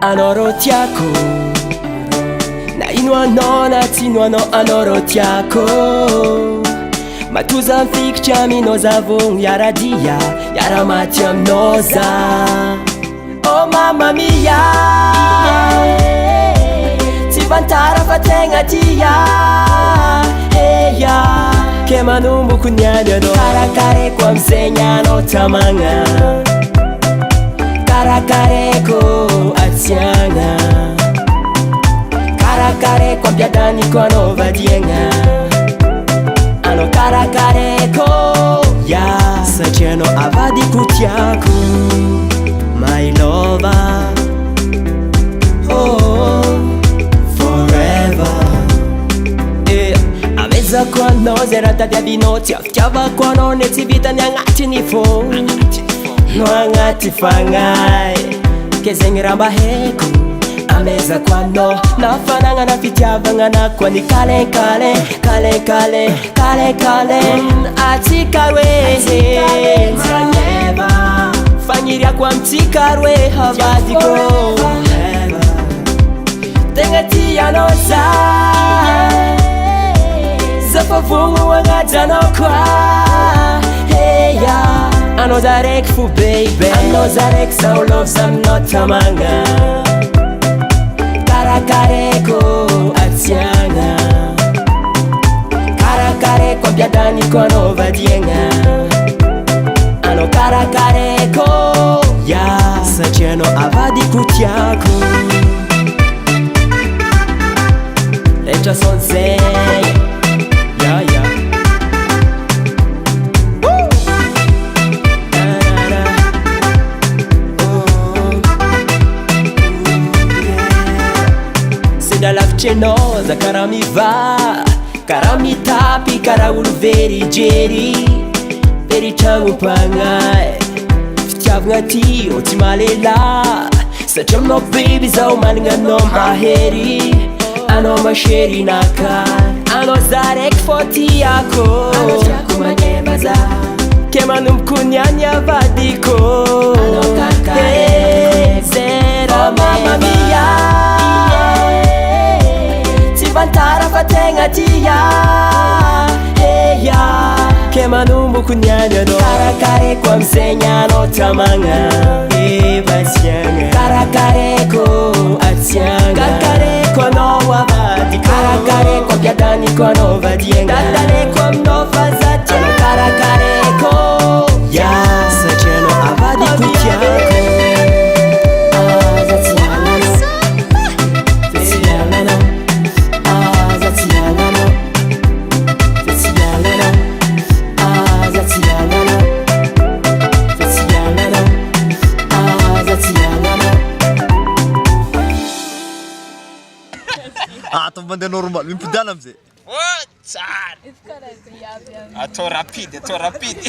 anao rô tiako, na ino anao na tsy ino anao, anao rô tiako. Matoza mifikitra aminao zavogno, iaradia, iaramaty aminao za. Oh mamma mia, tsy vantara fa tegna tia. Eya, ke manomboko niany anao, karakaraiko amizegny anao tamagna. Karakaraiko atiagna, karakaraiko ampiadaniko anao vadiagna. Anao karakaraiko, yeah, satria anao avadiko tiako. My lover, oh, forever. Avezako anao zay raha tadiavinao, tsy afitiavako anao ne tsy vitany agnatiny fô. No agnaty fagnahy, ke zegny raha mba haiko. Amezako anao nafanagna fitiavagna anako any kalenkale, kalenkale, kalenkale. Atsika roe magneva, fagniriako amitsika roe havadiko. Tegna tianao za, zafavogno agnaty anao koa. Heya, anao za raiky fo baby, anao za raiky sao love zaminao tamagna. Karakaraiko atiagna, karakaraiko ampiadaniko anao vadiagna. Anao karakaraiko, yeah, satria anao avadiko tiako. Etra sonzay, yeah, yeah. Lavitry anao za karaha miva, karaha mitapy, karaha olo verijery. Very tragno-pagnahy, fitiavagna ty ô tsy malela. Satria aminao baby zaho managna anao mahery. Anao maherinaka, anao za raiky fô tiako. Anao tiako magneva za, ke manomboko niany avadiko. Anao kakaraiky, zera mamma mia, vantara fa tegna tia. Eya, ke manomboko niany anao, karakaraiko amizegny anao tamagna. Vasiagna, karakaraiko atiagna, karakaraiko anao avadiko. Karakaraiko ampiadaniko anao vadiagna, karakaraiko aminao fazatiagna. Karakaraiko, yeah, satria anao avadiko tiako. Mandeha normal, mimpidana amizay. Oh, tsara! Atao rapide, atao rapide.